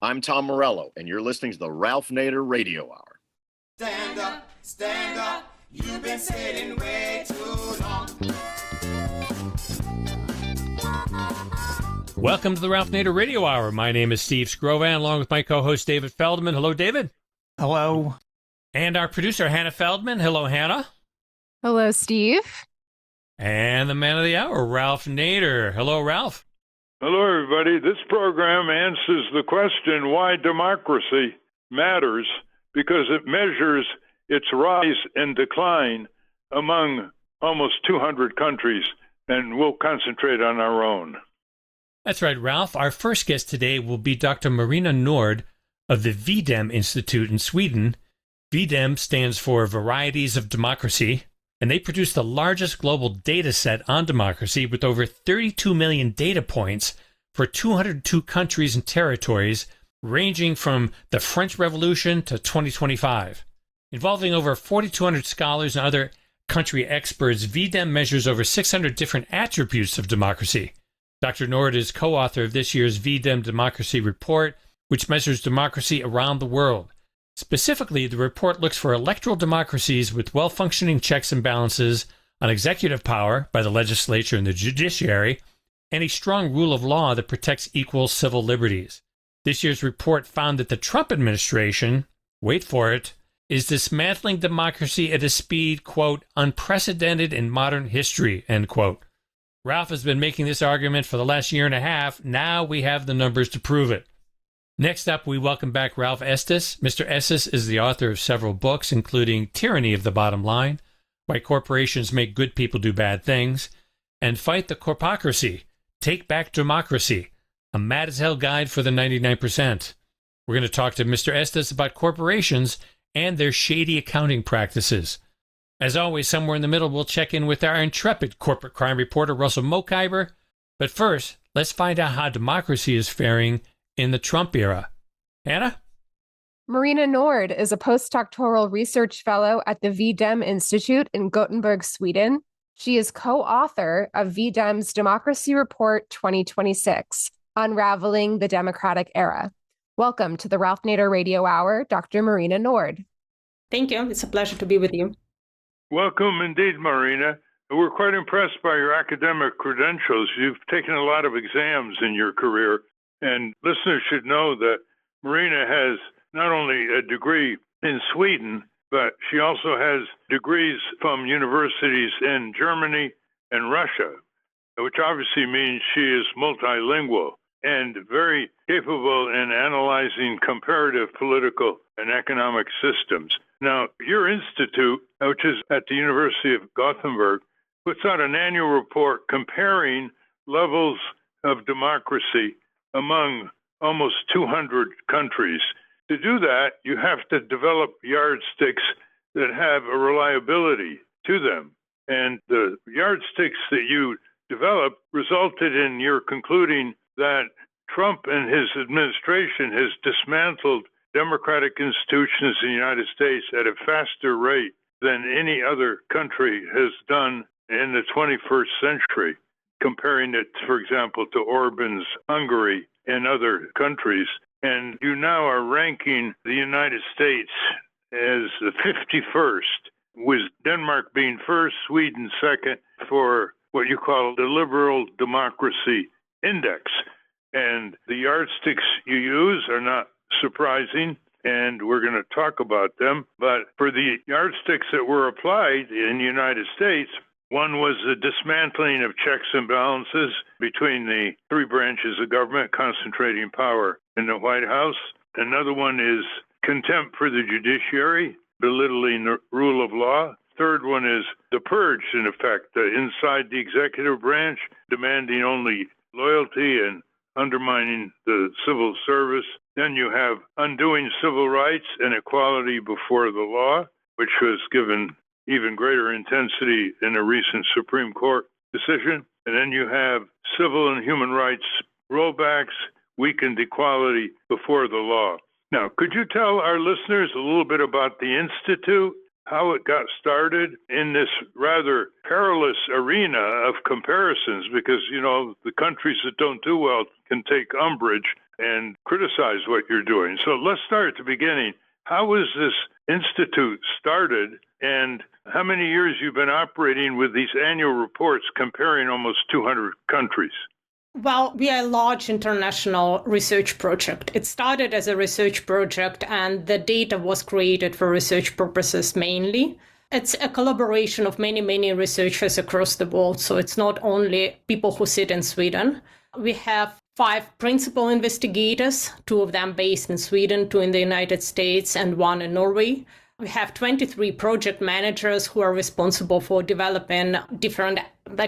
I'm Tom Morello, and you're listening to the Ralph Nader Radio Hour. Stand up, you've been sitting way too long. Welcome to the Ralph Nader Radio Hour. My name is Steve Scrovan, along with my co-host David Feldman. Hello, David. Hello. And our producer, Hannah Feldman. Hello, Hannah. Hello, Steve. And the man of the hour, Ralph Nader. Hello, Ralph. Hello, everybody. This program answers the question why democracy matters because it measures its rise and decline among almost 200 countries, and we'll concentrate on our own. That's right, Ralph. Our first guest today will be Dr. Marina Nord of the V-Dem Institute in Sweden. V-Dem stands for Varieties of Democracy, and they produce the largest global data set on democracy with over 32 million data points for 202 countries and territories, ranging from the French Revolution to 2025. Involving over 4,200 scholars and other country experts, V-Dem measures over 600 different attributes of democracy. Dr. Nord is co-author of this year's V-Dem Democracy Report, which measures democracy around the world. Specifically, the report looks for electoral democracies with well-functioning checks and balances on executive power by the legislature and the judiciary, and a strong rule of law that protects equal civil liberties. This year's report found that the Trump administration, wait for it, is dismantling democracy at a speed, quote, unprecedented in modern history, end quote. Ralph has been making this argument for the last year and a half. Now we have the numbers to prove it. Next up, we welcome back Ralph Estes. Mr. Estes is the author of several books, including Tyranny of the Bottom Line, Why Corporations Make Good People Do Bad Things, and Fight the Corpocracy, Take Back Democracy, a mad-as-hell guide for the 99%. We're going to talk to Mr. Estes about corporations and their shady accounting practices. As always, somewhere in the middle, we'll check in with our intrepid corporate crime reporter, Russell Mokhiber. But first, let's find out how democracy is faring in the Trump era. Hannah? Marina Nord is a postdoctoral research fellow at the V-Dem Institute in Gothenburg, Sweden. She is co-author of V-Dem's Democracy Report 2026, Unraveling the Democratic Era. Welcome to the Ralph Nader Radio Hour, Dr. Marina Nord. Thank you. It's a pleasure to be with you. Welcome indeed, Marina. We're quite impressed by your academic credentials. You've taken a lot of exams in your career, and listeners should know that Marina has not only a degree in Sweden, but she also has degrees from universities in Germany and Russia, which obviously means she is multilingual and very capable in analyzing comparative political and economic systems. Now, your institute, which is at the University of Gothenburg, puts out an annual report comparing levels of democracy among almost 200 countries. To do that, you have to develop yardsticks that have a reliability to them. And the yardsticks that you developed resulted in your concluding that Trump and his administration has dismantled democratic institutions in the United States at a faster rate than any other country has done in the 21st century, comparing it, for example, to Orban's Hungary and other countries. And you now are ranking the United States as the 51st, with Denmark being first, Sweden second, for what you call the Liberal Democracy Index. And the yardsticks you use are not surprising, and we're going to talk about them. But for the yardsticks that were applied in the United States, one was the dismantling of checks and balances between the three branches of government concentrating power in the White House. Another one is contempt for the judiciary, belittling the rule of law. Third one is the purge, in effect, inside the executive branch, demanding only loyalty and undermining the civil service. Then you have undoing civil rights and equality before the law, which was given even greater intensity in a recent Supreme Court decision. And then you have civil and human rights rollbacks, weakened equality before the law. Now, could you tell our listeners a little bit about the Institute how it got started in this rather perilous arena of comparisons, because, the countries that don't do well can take umbrage and criticize what you're doing. So let's start at the beginning. How was this institute started, and how many years you've been operating with these annual reports comparing almost 200 countries? Well, we are a large international research project. It started as a research project, and the data was created for research purposes mainly. It's a collaboration of many, many researchers across the world. So it's not only people who sit in Sweden. We have 5 principal investigators, 2 of them based in Sweden, 2 in the United States, and 1 in Norway. We have 23 project managers who are responsible for developing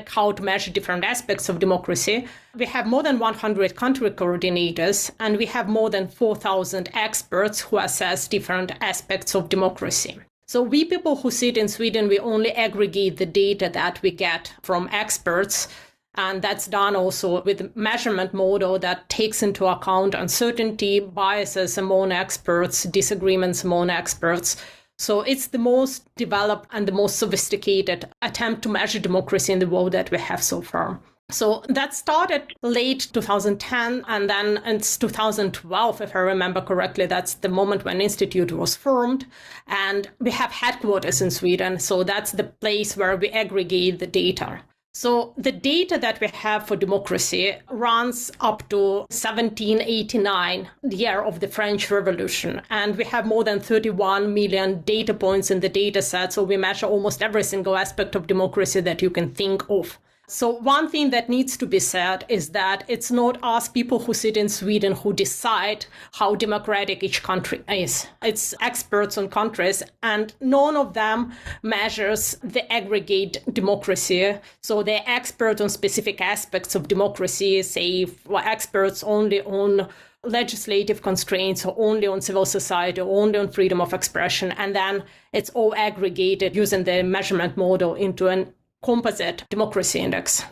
how to measure different aspects of democracy. We have more than 100 country coordinators, and we have more than 4,000 experts who assess different aspects of democracy. So we people who sit in Sweden, we only aggregate the data that we get from experts. And that's done also with measurement model that takes into account uncertainty, biases among experts, disagreements among experts. So it's the most developed and the most sophisticated attempt to measure democracy in the world that we have so far. So that started late 2010, and then it's 2012, if I remember correctly. That's the moment when Institute was formed. And we have headquarters in Sweden. So that's the place where we aggregate the data. So the data that we have for democracy runs up to 1789, the year of the French Revolution. And we have more than 31 million data points in the data set. So we measure almost every single aspect of democracy that you can think of. So one thing that needs to be said is that it's not us people who sit in Sweden who decide how democratic each country is. It's experts on countries, and none of them measures the aggregate democracy. So they're experts on specific aspects of democracy, say experts only on legislative constraints, or only on civil society, or only on freedom of expression. And then it's all aggregated using the measurement model into an composite democracy index.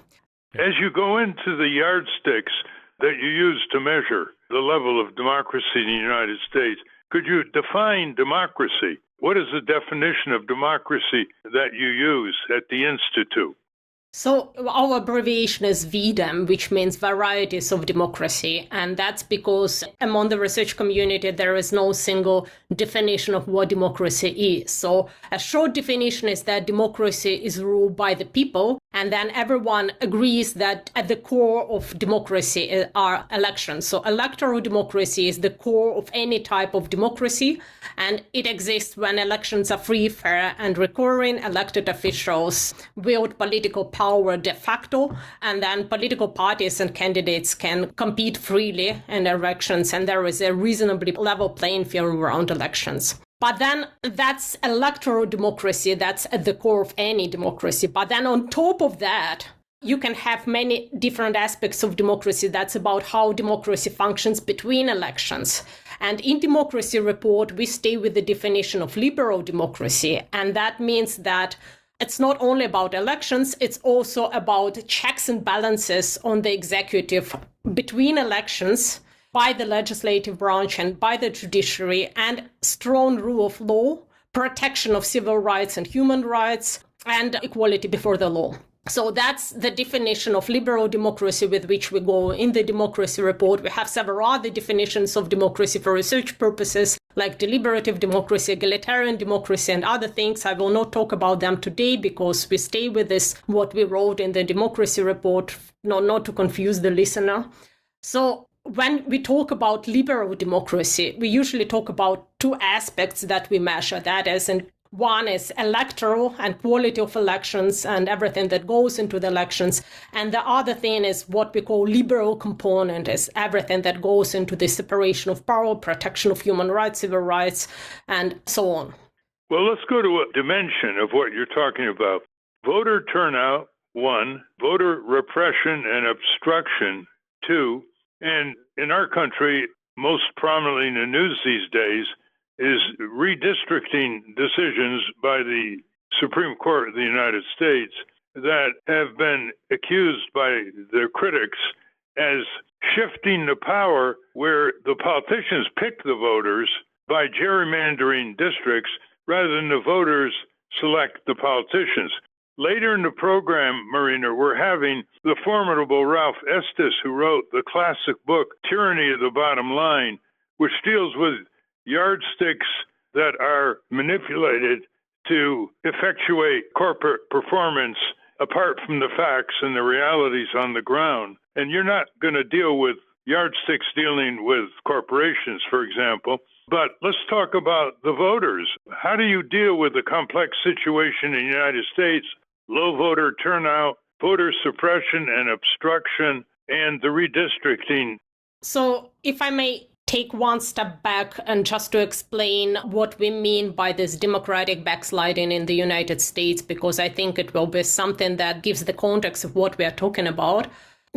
As you go into the yardsticks that you use to measure the level of democracy in the United States, could you define democracy? What is the definition of democracy that you use at the Institute? So our abbreviation is V-Dem, which means Varieties of Democracy. And that's because among the research community, there is no single definition of what democracy is. So a short definition is that democracy is ruled by the people. And then everyone agrees that at the core of democracy are elections. So electoral democracy is the core of any type of democracy. And it exists when elections are free, fair, and recurring. Elected officials wield political power de facto, and then political parties and candidates can compete freely in elections, and there is a reasonably level playing field around elections. But then that's electoral democracy, that's at the core of any democracy. But then on top of that, you can have many different aspects of democracy. That's about how democracy functions between elections. And in Democracy Report, we stay with the definition of liberal democracy. And that means that it's not only about elections, it's also about checks and balances on the executive between elections by the legislative branch and by the judiciary, and strong rule of law, protection of civil rights and human rights, and equality before the law. So that's the definition of liberal democracy with which we go in the Democracy Report. We have several other definitions of democracy for research purposes, like deliberative democracy, egalitarian democracy, and other things. I will not talk about them today because we stay with this, what we wrote in the Democracy Report, not to confuse the listener. So when we talk about liberal democracy, we usually talk about 2 aspects that we measure. That is, and one is electoral and quality of elections and everything that goes into the elections. And the other thing is what we call liberal component, is everything that goes into the separation of power, protection of human rights, civil rights, and so on. Well, let's go to a dimension of what you're talking about. Voter turnout, 1, voter repression and obstruction, 2, and in our country, most prominently in the news these days, is redistricting decisions by the Supreme Court of the United States that have been accused by their critics as shifting the power where the politicians pick the voters by gerrymandering districts rather than the voters select the politicians. Later in the program, Marina, we're having the formidable Ralph Estes, who wrote the classic book, Tyranny of the Bottom Line, which deals with yardsticks that are manipulated to effectuate corporate performance apart from the facts and the realities on the ground. And you're not going to deal with yardsticks dealing with corporations, for example. But let's talk about the voters. How do you deal with the complex situation in the United States, low voter turnout, voter suppression and obstruction, and the redistricting? So if I may take one step back and just to explain what we mean by this democratic backsliding in the United States, because I think it will be something that gives the context of what we are talking about.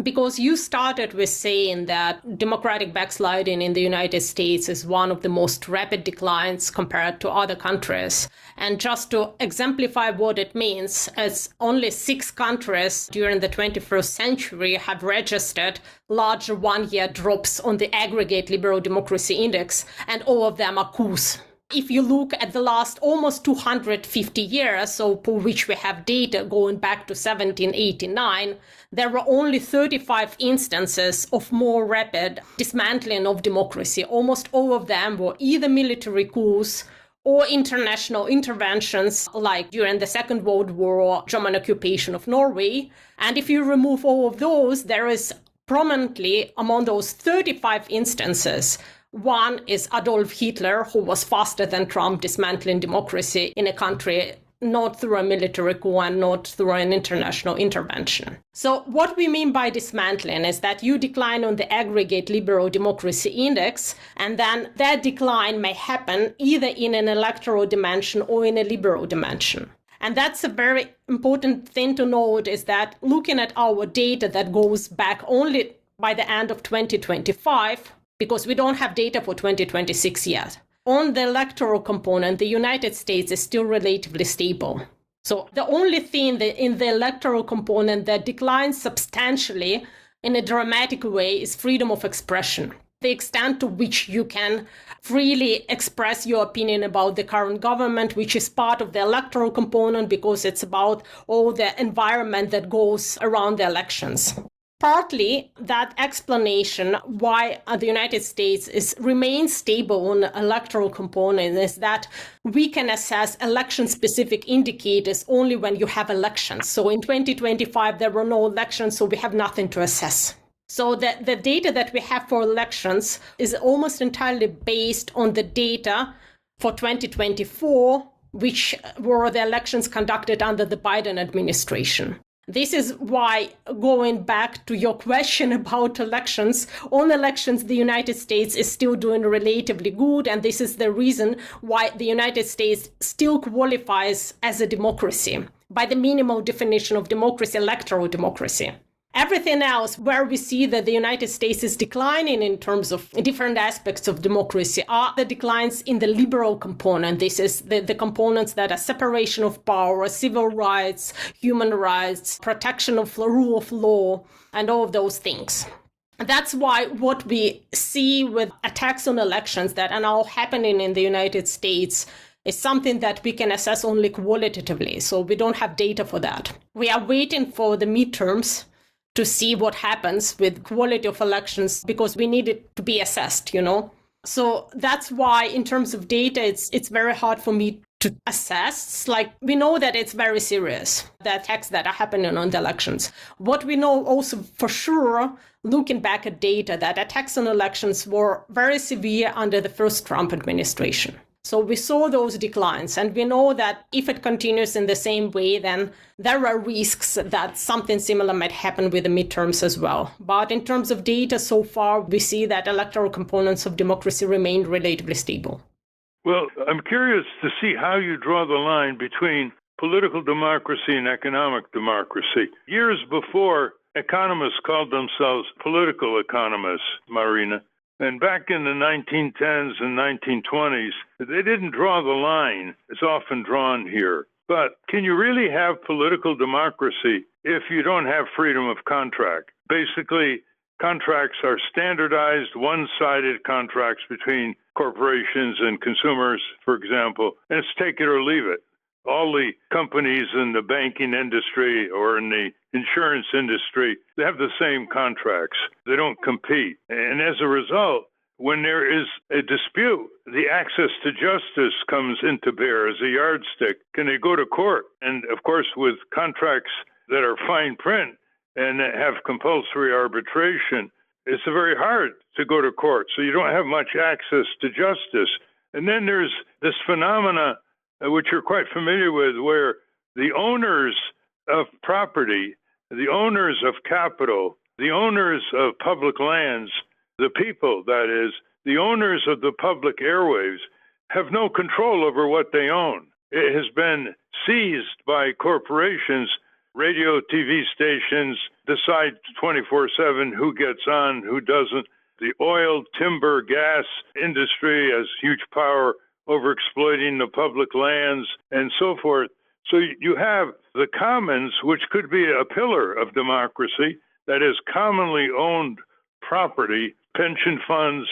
Because you started with saying that democratic backsliding in the United States is one of the most rapid declines compared to other countries. And just to exemplify what it means, as only 6 countries during the 21st century have registered larger one-year drops on the aggregate liberal democracy index, and all of them are coups. If you look at the last almost 250 years, so for which we have data going back to 1789, there were only 35 instances of more rapid dismantling of democracy. Almost all of them were either military coups or international interventions, like during the Second World War, German occupation of Norway. And if you remove all of those, there is prominently among those 35 instances, one is Adolf Hitler, who was faster than Trump dismantling democracy in a country, not through a military coup and not through an international intervention. So what we mean by dismantling is that you decline on the aggregate liberal democracy index, and then that decline may happen either in an electoral dimension or in a liberal dimension. And that's a very important thing to note, is that looking at our data that goes back only by the end of 2025, because we don't have data for 2026 yet. On the electoral component, the United States is still relatively stable. So the only thing that in the electoral component that declines substantially in a dramatic way is freedom of expression. The extent to which you can freely express your opinion about the current government, which is part of the electoral component because it's about all the environment that goes around the elections. Partly, that explanation why the United States remains stable on the electoral component is that we can assess election-specific indicators only when you have elections. So in 2025, there were no elections, so we have nothing to assess. So the data that we have for elections is almost entirely based on the data for 2024, which were the elections conducted under the Biden administration. This is why, going back to your question about elections, on elections, the United States is still doing relatively good. And this is the reason why the United States still qualifies as a democracy by the minimal definition of democracy, electoral democracy. Everything else where we see that the United States is declining in terms of different aspects of democracy are the declines in the liberal component. This is the components that are separation of power, civil rights, human rights, protection of the rule of law, and all of those things. That's why what we see with attacks on elections that are now happening in the United States is something that we can assess only qualitatively. So we don't have data for that. We are waiting for the midterms to see what happens with quality of elections, because we need it to be assessed, So that's why in terms of data, it's very hard for me to assess. Like, we know that it's very serious, the attacks that are happening on the elections. What we know also for sure, looking back at data, that attacks on elections were very severe under the first Trump administration. So we saw those declines, and we know that if it continues in the same way, then there are risks that something similar might happen with the midterms as well. But in terms of data so far, we see that electoral components of democracy remain relatively stable. Well, I'm curious to see how you draw the line between political democracy and economic democracy. Years before, economists called themselves political economists, Marina. And back in the 1910s and 1920s, they didn't draw the line. It's often drawn here. But can you really have political democracy if you don't have freedom of contract? Basically, contracts are standardized, one-sided contracts between corporations and consumers, for example, and it's take it or leave it. All the companies in the banking industry or in the insurance industry, they have the same contracts. They don't compete. And as a result, when there is a dispute, the access to justice comes into bear as a yardstick. Can they go to court? And of course, with contracts that are fine print and that have compulsory arbitration, it's very hard to go to court. So you don't have much access to justice. And then there's this phenomena, which you're quite familiar with, where the owners of property, the owners of capital, the owners of public lands, the people, that is, the owners of the public airwaves, have no control over what they own. It has been seized by corporations. Radio, TV stations decide 24/7 who gets on, who doesn't. The oil, timber, gas industry has huge power over exploiting the public lands and so forth. So you have the commons, which could be a pillar of democracy, that is commonly owned property, pension funds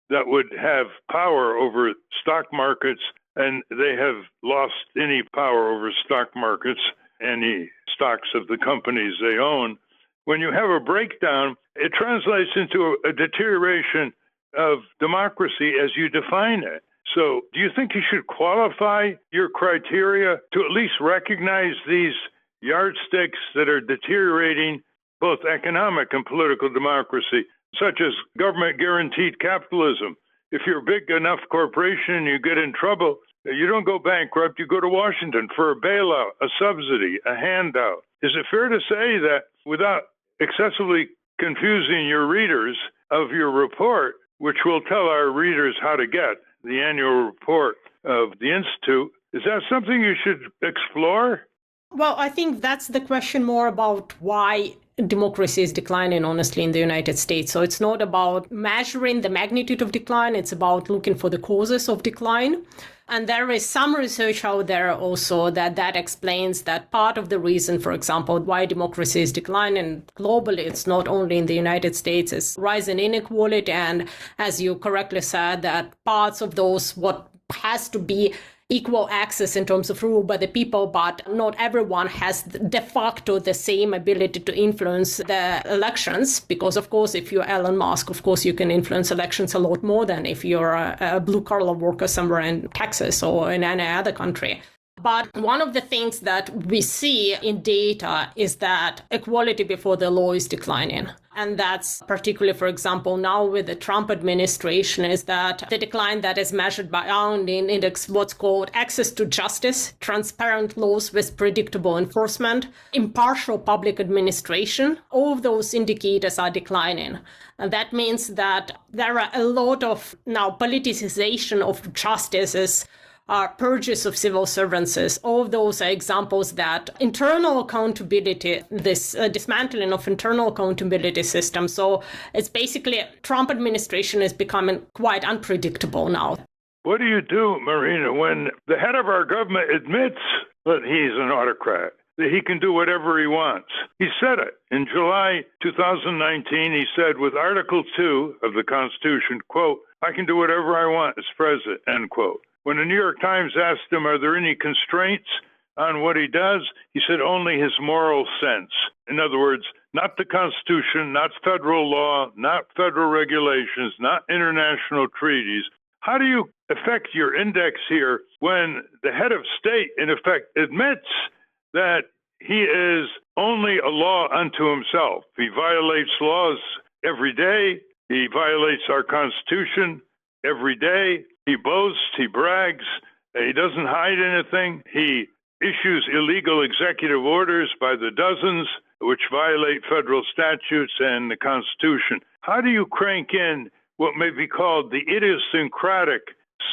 that would have power over stock markets, and they have lost any power over stock markets, any stocks of the companies they own. When you have a breakdown, it translates into a deterioration of democracy as you define it. So do you think you should qualify your criteria to at least recognize these yardsticks that are deteriorating both economic and political democracy, such as government-guaranteed capitalism? If you're a big enough corporation and you get in trouble, you don't go bankrupt, you go to Washington for a bailout, a subsidy, a handout. Is it fair to say that, without excessively confusing your readers of your report, which will tell our readers how to get the annual report of the Institute, is that something you should explore? Well, I think that's the question more about why democracy is declining, honestly, in the United States. So it's not about measuring the magnitude of decline, it's about looking for the causes of decline. And there is some research out there also that explains that part of the reason, for example, why democracy is declining globally, it's not only in the United States, is rise in inequality. And as you correctly said, that parts of those, what has to be equal access in terms of rule by the people, but not everyone has de facto the same ability to influence the elections. Because, of course, if you're Elon Musk, of course, you can influence elections a lot more than if you're a blue-collar worker somewhere in Texas or in any other country. But one of the things that we see in data is that equality before the law is declining. And that's particularly, for example, now with the Trump administration, is that the decline that is measured by our index, what's called access to justice, transparent laws with predictable enforcement, impartial public administration, all of those indicators are declining. And that means that there are a lot of now politicization of justice, purges of civil servants. All of those are examples that internal accountability, this dismantling of internal accountability system. So it's basically Trump administration is becoming quite unpredictable now. What do you do, Marina, when the head of our government admits that he's an autocrat, that he can do whatever he wants? He said it. In July 2019, he said, with Article 2 of the Constitution, quote, "I can do whatever I want as president," end quote. When the New York Times asked him, are there any constraints on what he does? He said only his moral sense. In other words, not the Constitution, not federal law, not federal regulations, not international treaties. How do you affect your index here when the head of state, in effect, admits that he is only a law unto himself? He violates laws every day. He violates our Constitution every day. He boasts, he brags, he doesn't hide anything. He issues illegal executive orders by the dozens, which violate federal statutes and the Constitution. How do you crank in what may be called the idiosyncratic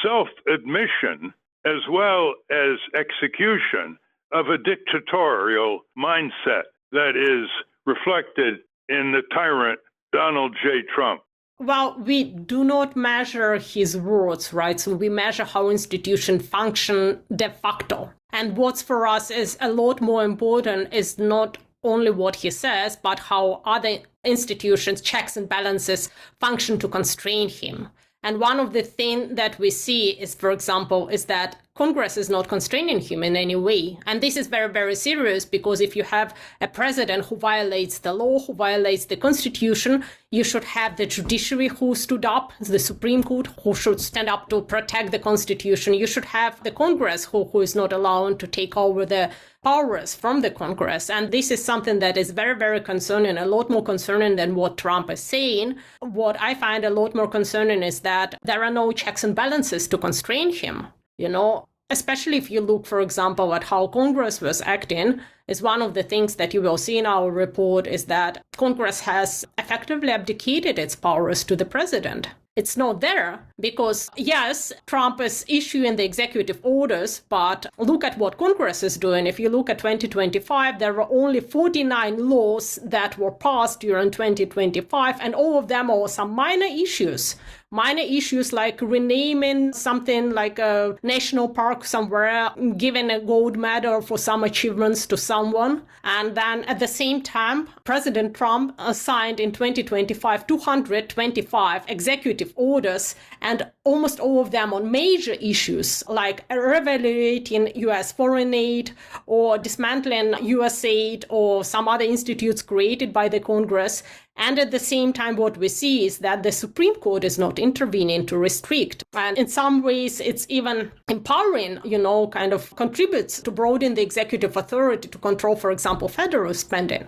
self-admission as well as execution of a dictatorial mindset that is reflected in the tyrant Donald J. Trump? Well, we do not measure his words, right? So we measure how institutions function de facto. And what's for us is a lot more important is not only what he says, but how other institutions, checks and balances, function to constrain him. And one of the things that we see is, for example, is that Congress is not constraining him in any way. And this is very, very serious, because if you have a president who violates the law, who violates the Constitution, you should have the judiciary who stood up, the Supreme Court who should stand up to protect the Constitution. You should have the Congress who is not allowed to take over the powers from the Congress. And this is something that is very, very concerning, a lot more concerning than what Trump is saying. What I find a lot more concerning is that there are no checks and balances to constrain him, especially if you look, for example, at how Congress was acting. Is one of the things that you will see in our report is that Congress has effectively abdicated its powers to the president. It's not there because, yes, Trump is issuing the executive orders, but look at what Congress is doing. If you look at 2025, there were only 49 laws that were passed during 2025, and all of them are some minor issues like renaming something like a national park somewhere, giving a gold medal for some achievements to someone. And then at the same time, President Trump signed in 2025 225 executive orders, and almost all of them on major issues like reevaluating U.S. foreign aid or dismantling U.S. aid or some other institutes created by the Congress. And at the same time, what we see is that the Supreme Court is not intervening to restrict. And in some ways, it's even empowering, kind of contributes to broaden the executive authority to control, for example, federal spending.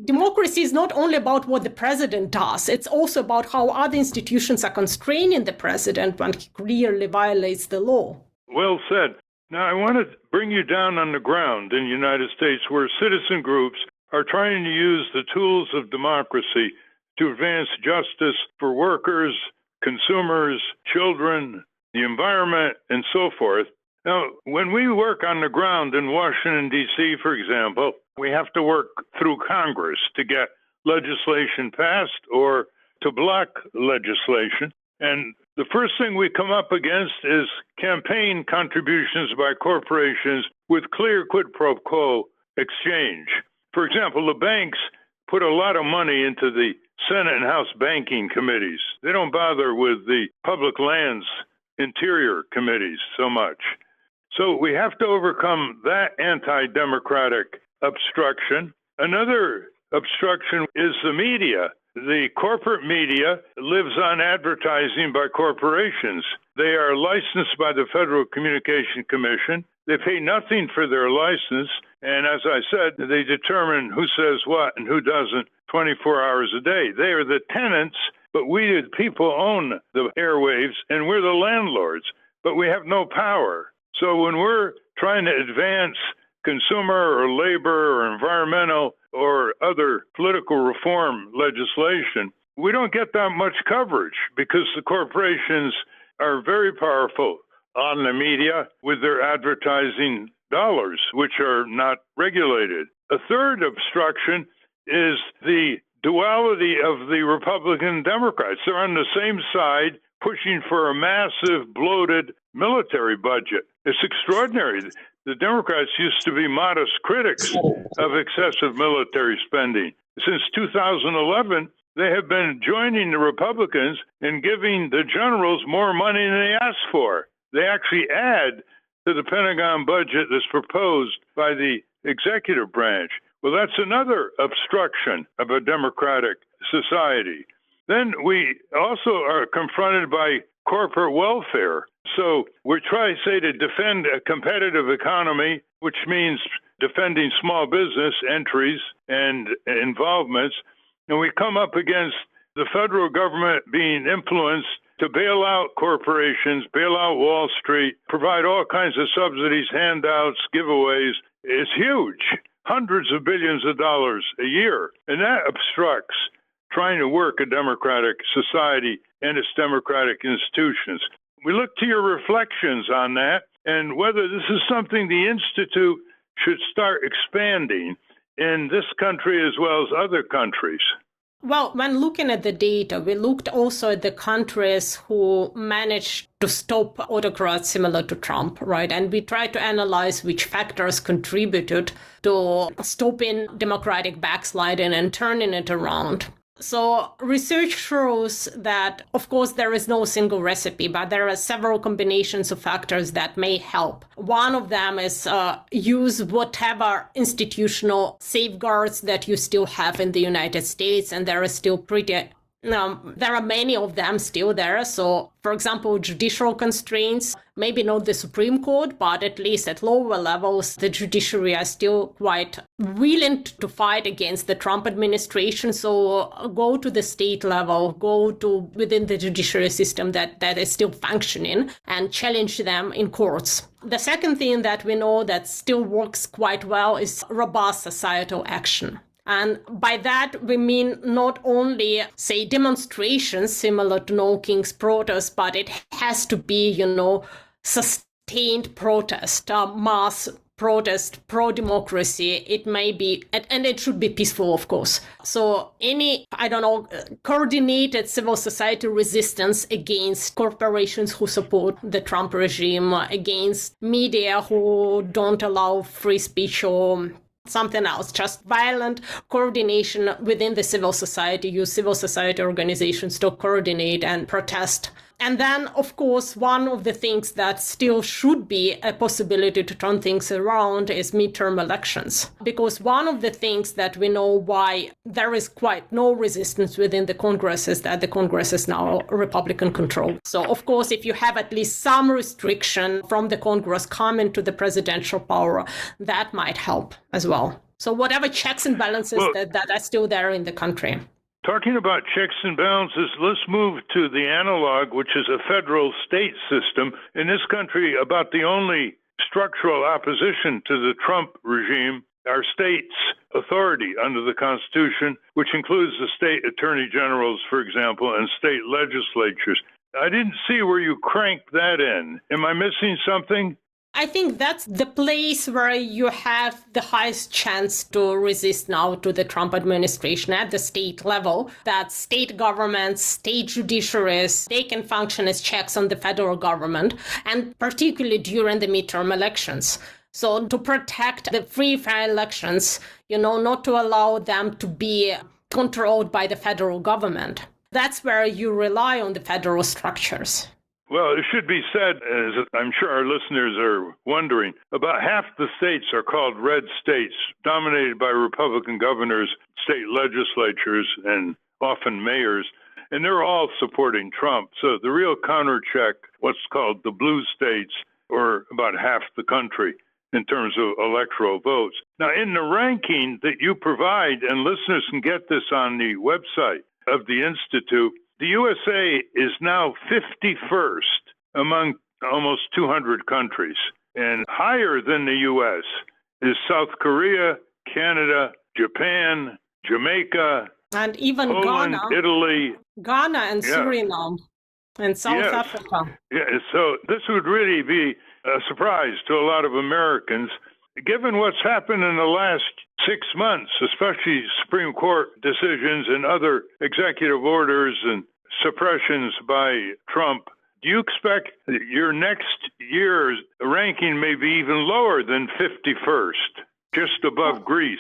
Democracy is not only about what the president does, it's also about how other institutions are constraining the president when he clearly violates the law. Well said. Now, I want to bring you down on the ground in the United States where citizen groups are trying to use the tools of democracy to advance justice for workers, consumers, children, the environment, and so forth. Now, when we work on the ground in Washington, D.C., for example, we have to work through Congress to get legislation passed or to block legislation. And the first thing we come up against is campaign contributions by corporations with clear quid pro quo exchange. For example, the banks put a lot of money into the Senate and House banking committees. They don't bother with the public lands interior committees so much. So we have to overcome that anti-democratic obstruction. Another obstruction is the media. The corporate media lives on advertising by corporations. They are licensed by the Federal Communication Commission. They pay nothing for their license. And as I said, they determine who says what and who doesn't 24 hours a day. They are the tenants, but we, the people, own the airwaves, and we're the landlords, but we have no power. So when we're trying to advance consumer or labor or environmental or other political reform legislation, we don't get that much coverage because the corporations are very powerful on the media with their advertising dollars, which are not regulated. A third obstruction is the duality of the Republican and Democrats. They're on the same side pushing for a massive, bloated military budget. It's extraordinary. The Democrats used to be modest critics of excessive military spending. Since 2011, they have been joining the Republicans in giving the generals more money than they asked for. They actually add to the Pentagon budget that's proposed by the executive branch. Well, that's another obstruction of a democratic society. Then we also are confronted by corporate welfare. So we're trying, say, to defend a competitive economy, which means defending small business entries and involvements. And we come up against the federal government being influenced to bail out corporations, bail out Wall Street, provide all kinds of subsidies, handouts, giveaways. It's huge, hundreds of billions of dollars a year. And that obstructs trying to work a democratic society and its democratic institutions. We look to your reflections on that and whether this is something the Institute should start expanding in this country as well as other countries. Well, when looking at the data, we looked also at the countries who managed to stop autocrats similar to Trump, right? And we tried to analyze which factors contributed to stopping democratic backsliding and turning it around. So research shows that, of course, there is no single recipe, but there are several combinations of factors that may help. One of them is use whatever institutional safeguards that you still have in the United States, and there are still there are many of them still there. So, for example, judicial constraints, maybe not the Supreme Court, but at least at lower levels, the judiciary are still quite willing to fight against the Trump administration. So go to the state level, go to within the judiciary system that is still functioning and challenge them in courts. The second thing that we know that still works quite well is robust societal action. And by that, we mean not only, say, demonstrations similar to No King's protest, but it has to be, sustained protest, mass protest, pro-democracy. It may be, and it should be peaceful, of course. So any, coordinated civil society resistance against corporations who support the Trump regime, against media who don't allow free speech or something else, just violent coordination within the civil society, use civil society organizations to coordinate and protest. And then, of course, one of the things that still should be a possibility to turn things around is midterm elections. Because one of the things that we know why there is quite no resistance within the Congress is that the Congress is now Republican controlled. So, of course, if you have at least some restriction from the Congress coming to the presidential power, that might help as well. So whatever checks and balances that are still there in the country. Talking about checks and balances, let's move to the analog, which is a federal state system. In this country, about the only structural opposition to the Trump regime are states' authority under the Constitution, which includes the state attorney generals, for example, and state legislatures. I didn't see where you cranked that in. Am I missing something? I think that's the place where you have the highest chance to resist now to the Trump administration at the state level, that state governments, state judiciaries, they can function as checks on the federal government, and particularly during the midterm elections. So to protect the free, fair elections, not to allow them to be controlled by the federal government. That's where you rely on the federal structures. Well, it should be said, as I'm sure our listeners are wondering, about half the states are called red states, dominated by Republican governors, state legislatures, and often mayors, and they're all supporting Trump. So the real countercheck, what's called the blue states, or about half the country in terms of electoral votes. Now, in the ranking that you provide, and listeners can get this on the website of the Institute, the USA is now 51st among almost 200 countries, and higher than the U.S. is South Korea, Canada, Japan, Jamaica, and even Poland, Ghana, Italy, and Suriname, and South Africa. Yeah, so this would really be a surprise to a lot of Americans. Given what's happened in the last 6 months, especially Supreme Court decisions and other executive orders and suppressions by Trump, do you expect your next year's ranking may be even lower than 51st, just above Greece?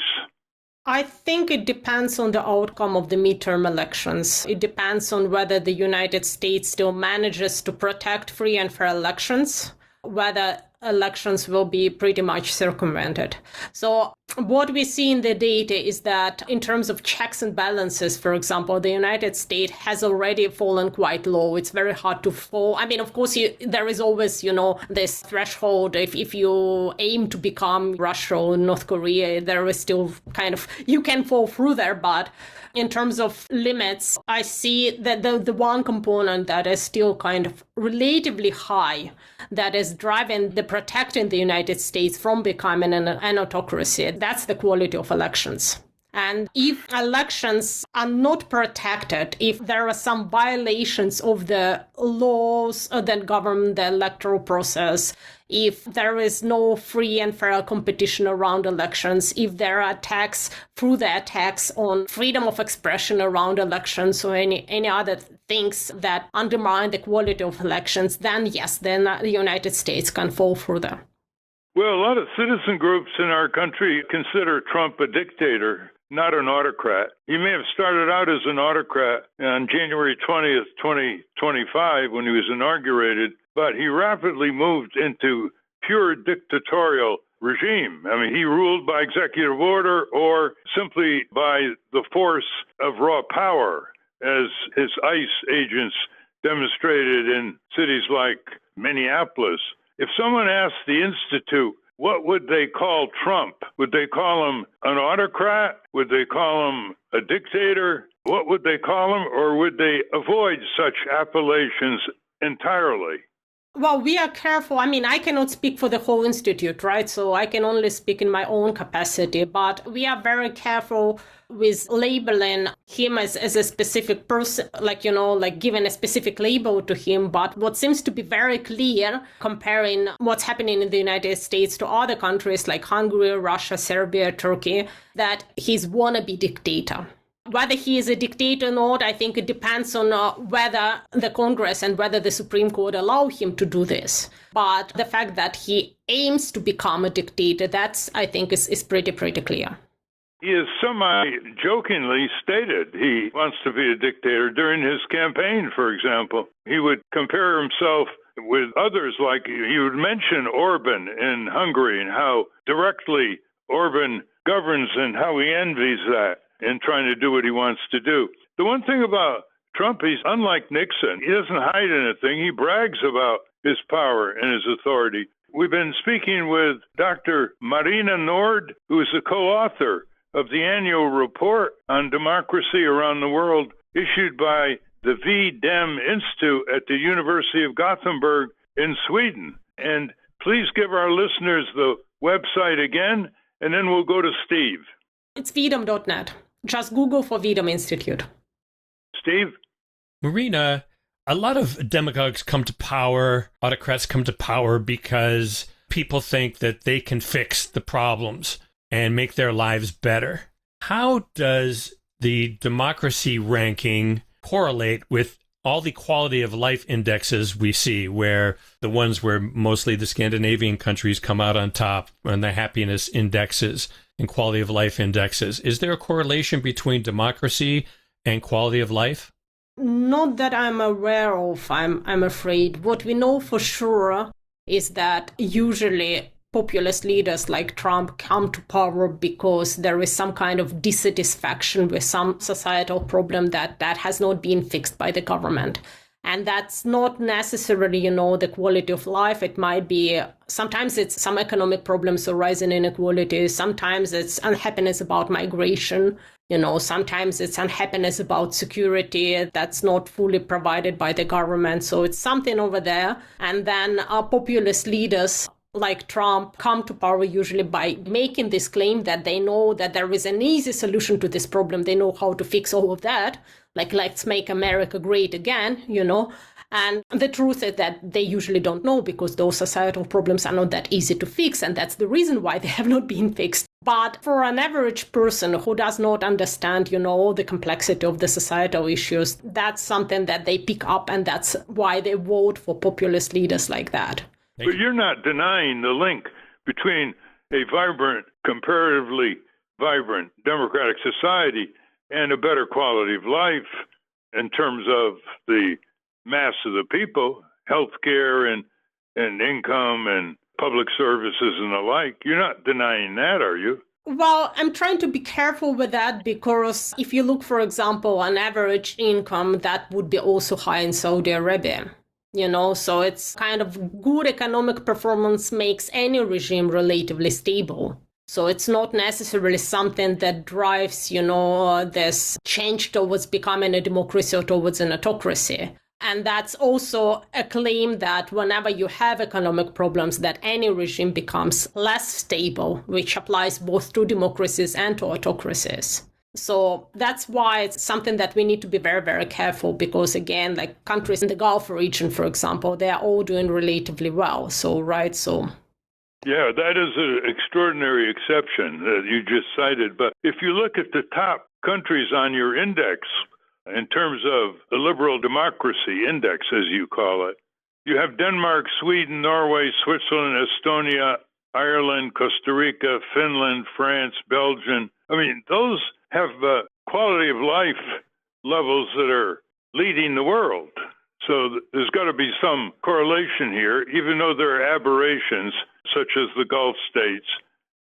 I think it depends on the outcome of the midterm elections. It depends on whether the United States still manages to protect free and fair elections, whether elections will be pretty much circumvented. So what we see in the data is that in terms of checks and balances, for example, the United States has already fallen quite low. It's very hard to fall. I mean, of course, there is always, this threshold. If you aim to become Russia or North Korea, there is still you can fall through there. But in terms of limits, I see that the one component that is still relatively high, that is driving protecting the United States from becoming an autocracy, that's the quality of elections. And if elections are not protected, if there are some violations of the laws that govern the electoral process, if there is no free and fair competition around elections, if there are attacks on freedom of expression around elections or any other things that undermine the quality of elections, then yes, then the United States can fall further. Well, a lot of citizen groups in our country consider Trump a dictator, not an autocrat. He may have started out as an autocrat on January 20th, 2025, when he was inaugurated, but he rapidly moved into pure dictatorial regime. I mean, he ruled by executive order or simply by the force of raw power, as his ICE agents demonstrated in cities like Minneapolis. If someone asked the Institute, what would they call Trump? Would they call him an autocrat? Would they call him a dictator? What would they call him? Or would they avoid such appellations entirely? Well, we are careful. I mean, I cannot speak for the whole institute, right? So I can only speak in my own capacity, but we are very careful with labeling him as a specific person, like giving a specific label to him. But what seems to be very clear, comparing what's happening in the United States to other countries like Hungary, Russia, Serbia, Turkey, that he's wannabe dictator. Whether he is a dictator or not, I think it depends on whether the Congress and whether the Supreme Court allow him to do this. But the fact that he aims to become a dictator, that's, I think, is pretty clear. He has semi-jokingly stated he wants to be a dictator during his campaign, for example. He would compare himself with others, like he would mention Orban in Hungary and how directly Orban governs and how he envies that in trying to do what he wants to do. The one thing about Trump, he's unlike Nixon. He doesn't hide anything. He brags about his power and his authority. We've been speaking with Dr. Marina Nord, who is the co-author of the annual report on democracy around the world issued by the V-Dem Institute at the University of Gothenburg in Sweden. And please give our listeners the website again, and then we'll go to Steve. It's V-Dem.net. Just Google for V-Dem Institute. Steve? Marina, a lot of demagogues come to power, autocrats come to power because people think that they can fix the problems and make their lives better. How does the democracy ranking correlate with all the quality of life indexes we see, where the ones where mostly the Scandinavian countries come out on top on the happiness indexes and quality of life indexes? Is there a correlation between democracy and quality of life? Not that I'm aware of, I'm afraid. What we know for sure is that usually populist leaders like Trump come to power because there is some kind of dissatisfaction with some societal problem that has not been fixed by the government. And that's not necessarily, the quality of life. It might be, sometimes it's some economic problems or rising inequalities. Sometimes it's unhappiness about migration. Sometimes it's unhappiness about security that's not fully provided by the government. So it's something over there. And then our populist leaders like Trump come to power usually by making this claim that they know that there is an easy solution to this problem. They know how to fix all of that. Like, let's make America great again, And the truth is that they usually don't know, because those societal problems are not that easy to fix. And that's the reason why they have not been fixed. But for an average person who does not understand, the complexity of the societal issues, that's something that they pick up. And that's why they vote for populist leaders like that. But you're not denying the link between a vibrant, comparatively vibrant democratic society and a better quality of life in terms of the mass of the people, healthcare and income and public services and the like. You're not denying that, are you? Well, I'm trying to be careful with that, because if you look, for example, on average income, that would be also high in Saudi Arabia. So it's kind of good economic performance makes any regime relatively stable. So it's not necessarily something that drives, this change towards becoming a democracy or towards an autocracy. And that's also a claim that whenever you have economic problems, that any regime becomes less stable, which applies both to democracies and to autocracies. So that's why it's something that we need to be very, very careful, because again, like countries in the Gulf region, for example, they are all doing relatively well. Yeah, that is an extraordinary exception that you just cited. But if you look at the top countries on your index, in terms of the liberal democracy index, as you call it, you have Denmark, Sweden, Norway, Switzerland, Estonia, Ireland, Costa Rica, Finland, France, Belgium. I mean, those have quality of life levels that are leading the world. So there's got to be some correlation here, even though there are aberrations, such as the Gulf states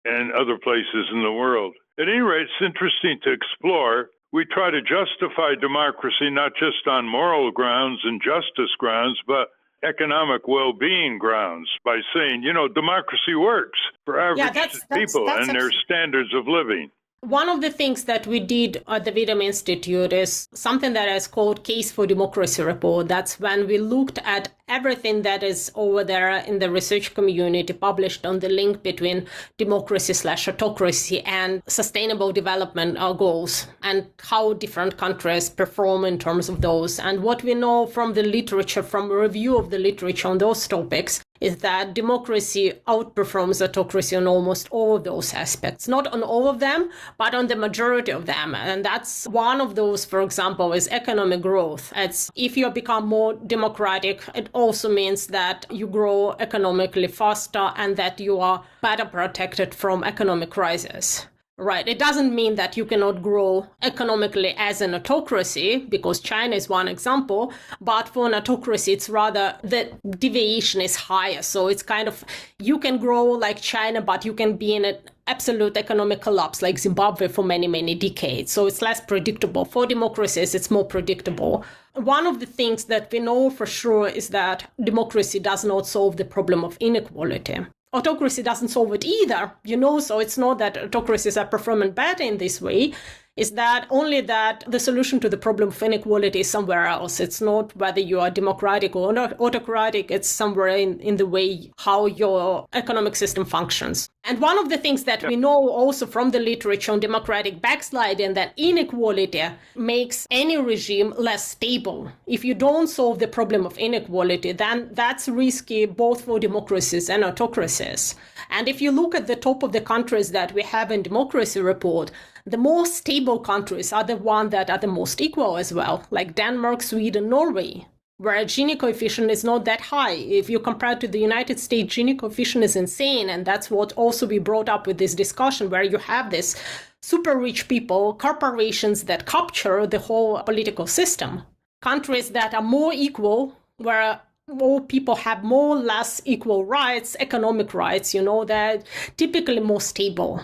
and other places in the world. At any rate, it's interesting to explore. We try to justify democracy not just on moral grounds and justice grounds, but economic well-being grounds by saying, democracy works for average people and their standards of living. One of the things that we did at the V-Dem Institute is something that is called Case for Democracy Report. That's when we looked at everything that is over there in the research community published on the link between democracy/autocracy and sustainable development goals and how different countries perform in terms of those. And what we know from the literature, from a review of the literature on those topics, is that democracy outperforms autocracy on almost all of those aspects. Not on all of them, but on the majority of them. And that's one of those, for example, is economic growth. It's if you become more democratic, it also means that you grow economically faster and that you are better protected from economic crisis. Right. It doesn't mean that you cannot grow economically as an autocracy, because China is one example. But for an autocracy, it's rather the deviation is higher. So it's kind of, you can grow like China, but you can be in an absolute economic collapse like Zimbabwe for many, many decades. So it's less predictable. For democracies, it's more predictable. One of the things that we know for sure is that democracy does not solve the problem of inequality. Autocracy doesn't solve it either, so it's not that autocracies are performing better in this way. Is that only that the solution to the problem of inequality is somewhere else. It's not whether you are democratic or autocratic, it's somewhere in the way how your economic system functions. And one of the things that we know also from the literature on democratic backsliding, that inequality makes any regime less stable. If you don't solve the problem of inequality, then that's risky both for democracies and autocracies. And if you look at the top of the countries that we have in Democracy Report, the most stable countries are the ones that are the most equal as well, like Denmark, Sweden, Norway, where Gini coefficient is not that high. If you compare to the United States, Gini coefficient is insane. And that's what also we brought up with this discussion, where you have this super rich people, corporations that capture the whole political system. Countries that are more equal, where more people have more or less equal rights, economic rights, they're typically more stable.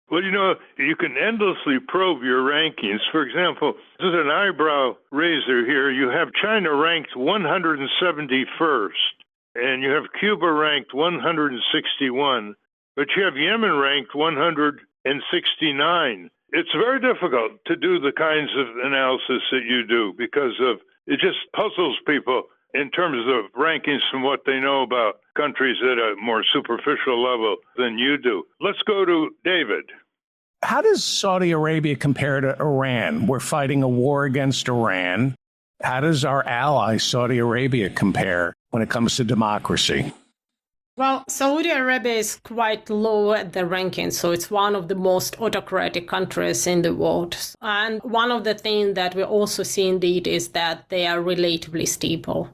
Well, you can endlessly probe your rankings. For example, this is an eyebrow raiser here. You have China ranked 171st, and you have Cuba ranked 161, but you have Yemen ranked 169. It's very difficult to do the kinds of analysis that you do because it just puzzles people in terms of rankings from what they know about countries at a more superficial level than you do. Let's go to David. How does Saudi Arabia compare to Iran? We're fighting a war against Iran. How does our ally, Saudi Arabia, compare when it comes to democracy? Well, Saudi Arabia is quite low at the ranking, so it's one of the most autocratic countries in the world. And one of the things that we also see indeed is that they are relatively stable.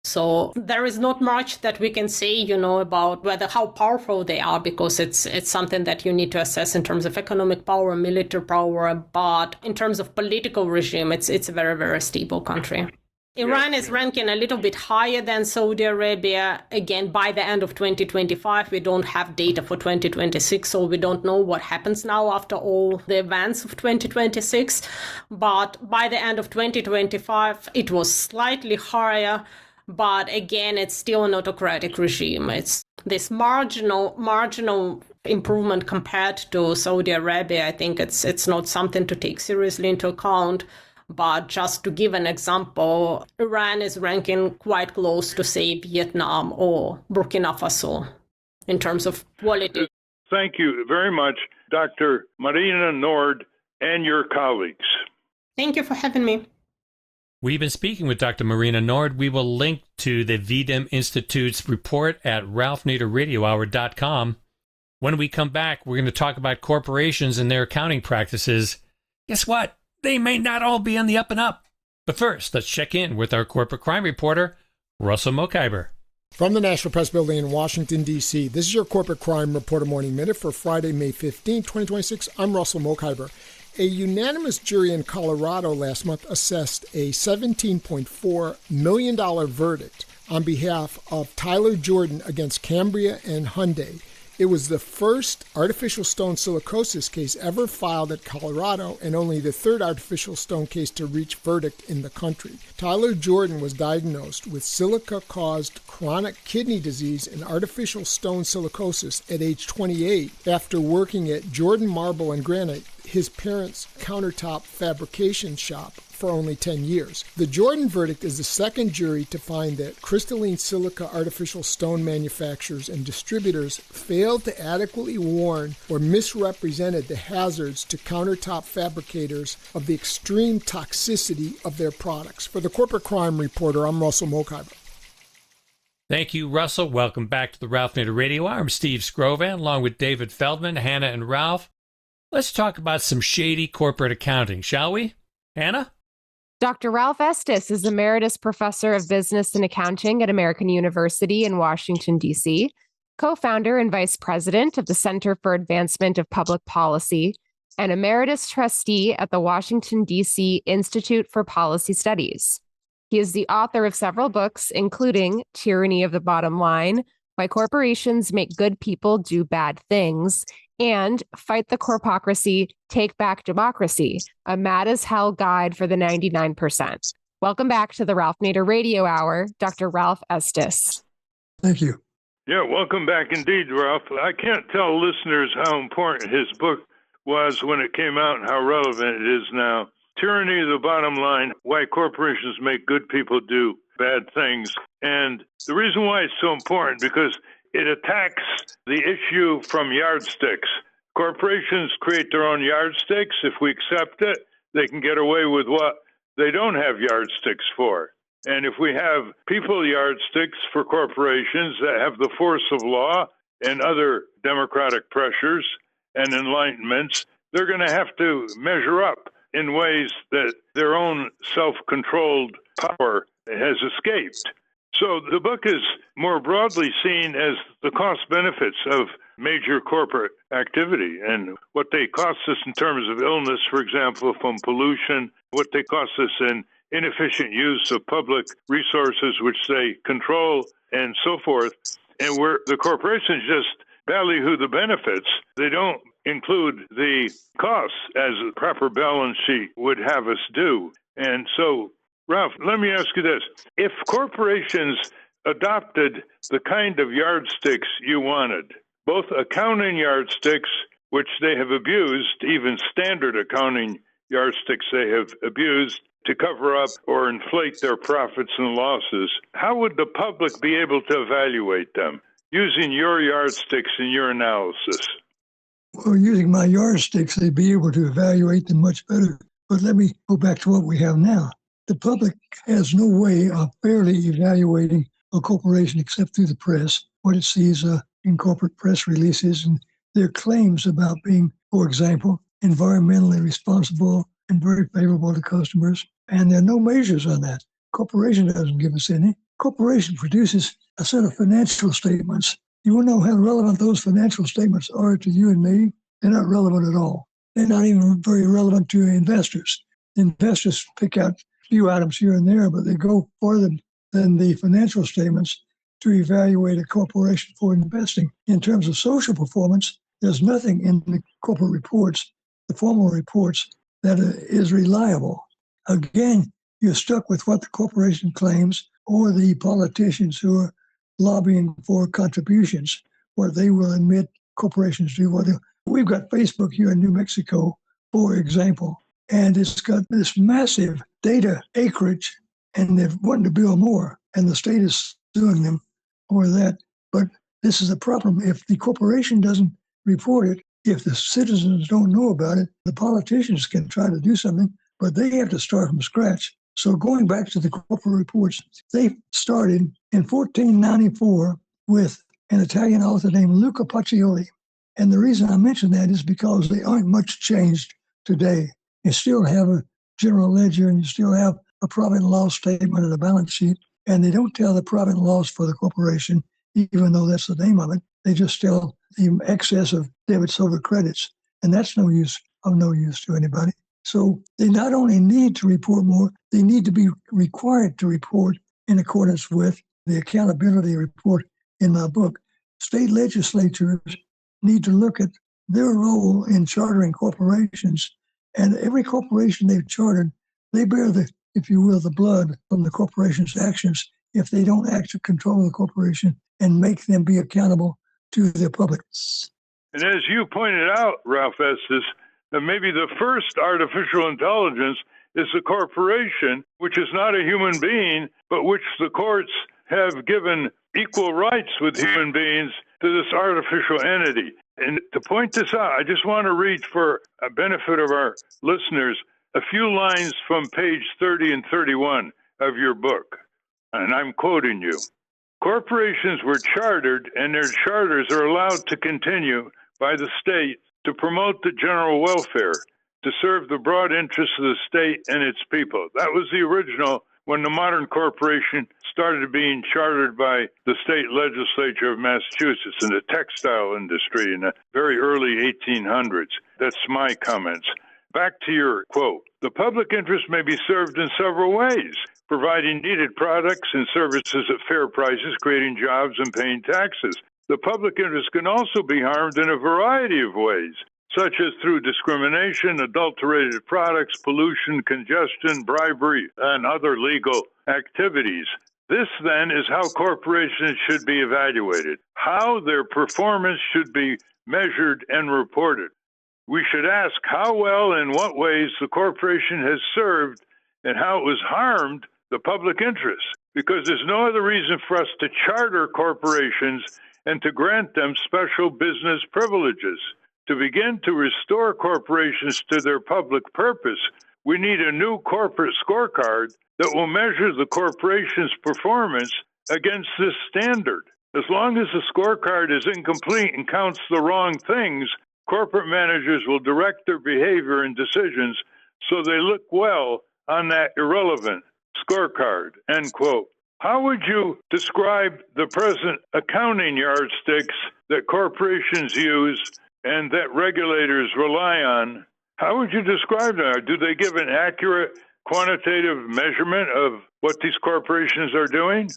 So there is not much that we can say, about how powerful they are, because it's something that you need to assess in terms of economic power, military power. But in terms of political regime, it's a very, very stable country. Iran is ranking a little bit higher than Saudi Arabia. Again, by the end of 2025, we don't have data for 2026, so we don't know what happens now after all the events of 2026. But by the end of 2025, it was slightly higher. But again, it's still an autocratic regime. It's this marginal improvement compared to Saudi Arabia. I think it's not something to take seriously into account. But just to give an example, Iran is ranking quite close to, say, Vietnam or Burkina Faso in terms of quality. Thank you very much, Dr. Marina Nord and your colleagues. Thank you for having me. We've been speaking with Dr. Marina Nord. We will link to the V-Dem Institute's report at ralphnaderradiohour.com. When we come back, we're going to talk about corporations and their accounting practices. Guess what? They may not all be on the up and up. But first, let's check in with our corporate crime reporter, Russell Mokhiber. From the National Press Building in Washington, D.C., this is your Corporate Crime Reporter Morning Minute for Friday, May 15, 2026. I'm Russell Mokhiber. A unanimous jury in Colorado last month assessed a $17.4 million verdict on behalf of Tyler Jordan against Cambria and Hyundai. It was the first artificial stone silicosis case ever filed at Colorado and only the third artificial stone case to reach verdict in the country. Tyler Jordan was diagnosed with silica-caused chronic kidney disease and artificial stone silicosis at age 28 after working at Jordan Marble and Granite, his parents' countertop fabrication shop, for only 10 years. The Jordan verdict is the second jury to find that crystalline silica artificial stone manufacturers and distributors failed to adequately warn or misrepresented the hazards to countertop fabricators of the extreme toxicity of their products. For the Corporate Crime Reporter, I'm Russell Mokhiber. Thank you, Russell. Welcome back to the Ralph Nader Radio Hour. I'm Steve Scrovan, along with David Feldman, Hannah, and Ralph. Let's talk about some shady corporate accounting, shall we? Hannah? Dr. Ralph Estes is Emeritus Professor of Business and Accounting at American University in Washington, D.C., co-founder and vice president of the Center for Advancement of Public Policy, and emeritus trustee at the Washington, D.C. Institute for Policy Studies. He is the author of several books, including Tyranny of the Bottom Line, Why Corporations Make Good People Do Bad Things, and Fight the Corpocracy, Take Back Democracy, a mad as hell guide for the 99%. Welcome back to the Ralph Nader Radio Hour, Dr. Ralph Estes. Thank you. Yeah, welcome back indeed, Ralph. I can't tell listeners how important his book was when it came out and how relevant it is now. Tyranny of the Bottom Line, Why Corporations Make Good People Do Bad Things. And the reason why it's so important, because it attacks the issue from yardsticks. Corporations create their own yardsticks. If we accept it, they can get away with what they don't have yardsticks for. And if we have people yardsticks for corporations that have the force of law and other democratic pressures and enlightenments, they're going to have to measure up in ways that their own self-controlled power has escaped. So the book is more broadly seen as the cost benefits of major corporate activity and what they cost us in terms of illness, for example, from pollution, what they cost us in inefficient use of public resources, which they control, and so forth. And where the corporations just ballyhoo the benefits, they don't include the costs as a proper balance sheet would have us do. And so, Ralph, let me ask you this. If corporations adopted the kind of yardsticks you wanted, both accounting yardsticks, which they have abused, even standard accounting yardsticks they have abused to cover up or inflate their profits and losses, how would the public be able to evaluate them using your yardsticks in your analysis? Well, using my yardsticks, they'd be able to evaluate them much better. But let me go back to what we have now. The public has no way of fairly evaluating a corporation except through the press, what it sees in corporate press releases and their claims about being, for example, environmentally responsible and very favorable to customers. And there are no measures on that. Corporation doesn't give us any. Corporation produces a set of financial statements. You will know how relevant those financial statements are to you and me. They're not relevant at all. They're not even very relevant to investors. Investors pick out a few items here and there, but they go further than the financial statements to evaluate a corporation for investing. In terms of social performance, there's nothing in the corporate reports, the formal reports, that is reliable. Again, you're stuck with what the corporation claims or the politicians who are lobbying for contributions, what they will admit corporations do. We've got Facebook here in New Mexico, for example, and it's got this massive data acreage, and they're wanting to build more, and the state is suing them for that. But this is a problem. If the corporation doesn't report it, if the citizens don't know about it, the politicians can try to do something, but they have to start from scratch. So going back to the corporate reports, they started in 1494 with an Italian author named Luca Pacioli. And the reason I mention that is because they aren't much changed today. You still have a general ledger, and you still have a profit and loss statement and a balance sheet, and they don't tell the profit and loss for the corporation, even though that's the name of it. They just tell the excess of debits over credits, and that's no use to anybody. So they not only need to report more, they need to be required to report in accordance with the accountability report in my book. State legislatures need to look at their role in chartering corporations, and every corporation they've chartered, they bear the, if you will, the blood from the corporation's actions if they don't actually control the corporation and make them be accountable to the public. And as you pointed out, Ralph Estes, that maybe the first artificial intelligence is a corporation, which is not a human being, but which the courts have given equal rights with human beings to this artificial entity. And to point this out, I just want to read, for a benefit of our listeners, a few lines from page 30 and 31 of your book. And I'm quoting you. Corporations were chartered, and their charters are allowed to continue by the state to promote the general welfare, to serve the broad interests of the state and its people. That was the original when the modern corporation started being chartered by the state legislature of Massachusetts in the textile industry in the very early 1800s. That's my comments. Back to your quote. The public interest may be served in several ways: providing needed products and services at fair prices, creating jobs, and paying taxes. The public interest can also be harmed in a variety of ways, such as through discrimination, adulterated products, pollution, congestion, bribery, and other legal activities. This, then, is how corporations should be evaluated, how their performance should be measured and reported. We should ask how well and in what ways the corporation has served and how it was harmed the public interest, because there's no other reason for us to charter corporations and to grant them special business privileges. To begin to restore corporations to their public purpose, we need a new corporate scorecard that will measure the corporation's performance against this standard. As long as the scorecard is incomplete and counts the wrong things, corporate managers will direct their behavior and decisions so they look well on that irrelevant scorecard, end quote. How would you describe the present accounting yardsticks that corporations use and that regulators rely on? How would you describe that? Do they give an accurate quantitative measurement of what these corporations are doing?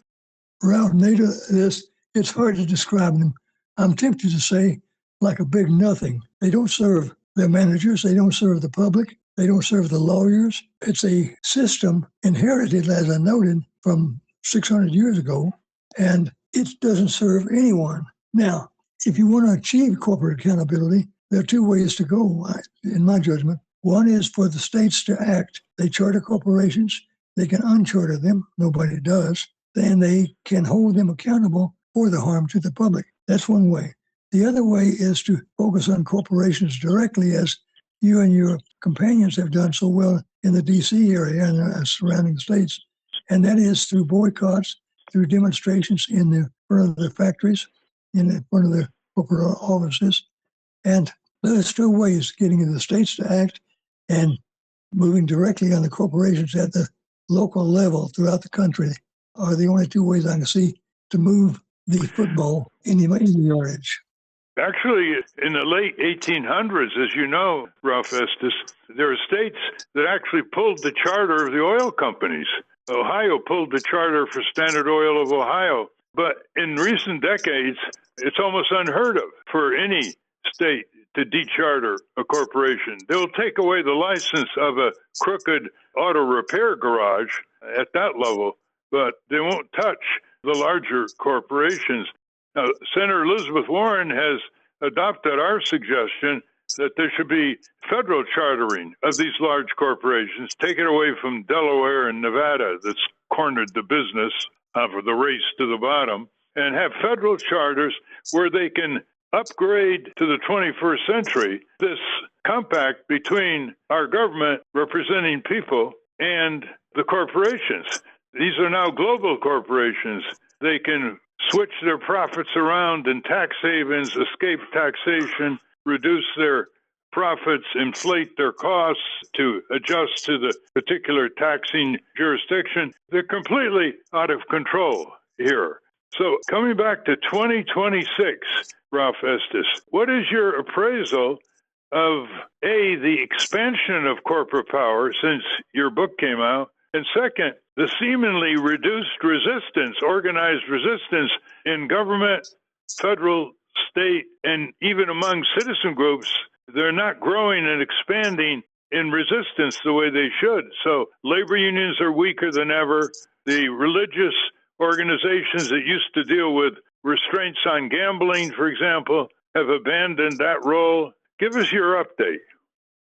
Ralph, Nader, it's hard to describe them. I'm tempted to say like a big nothing. They don't serve their managers. They don't serve the public. They don't serve the lawyers. It's a system inherited, as I noted, from 600 years ago, and it doesn't serve anyone. Now, if you want to achieve corporate accountability, there are two ways to go, in my judgment. One is for the states to act. They charter corporations. They can uncharter them. Nobody does. Then they can hold them accountable for the harm to the public. That's one way. The other way is to focus on corporations directly, as you and your companions have done so well in the D.C. area and the surrounding states. And that is through boycotts, through demonstrations in the front of the factories, in the front of the corporate offices. And there's two ways: getting the states to act and moving directly on the corporations at the local level throughout the country are the only two ways I can see to move the football in the yardage. Actually, in the late 1800s, as you know, Ralph Estes, there are states that actually pulled the charter of the oil companies. Ohio pulled the charter for Standard Oil of Ohio. But in recent decades, it's almost unheard of for any state to decharter a corporation. They'll take away the license of a crooked auto repair garage at that level, but they won't touch the larger corporations. Now, Senator Elizabeth Warren has adopted our suggestion that there should be federal chartering of these large corporations, take it away from Delaware and Nevada that's cornered the business for the race to the bottom, and have federal charters where they can upgrade to the 21st century this compact between our government representing people and the corporations. These are now global corporations. They can switch their profits around in tax havens, escape taxation, reduce their profits, inflate their costs to adjust to the particular taxing jurisdiction. They're completely out of control here. So coming back to 2026, Ralph Estes, what is your appraisal of, A, the expansion of corporate power since your book came out, and second, the seemingly reduced resistance, organized resistance in government, federal, state, and even among citizen groups? They're not growing and expanding in resistance the way they should. So labor unions are weaker than ever. The religious organizations that used to deal with restraints on gambling, for example, have abandoned that role. Give us your update.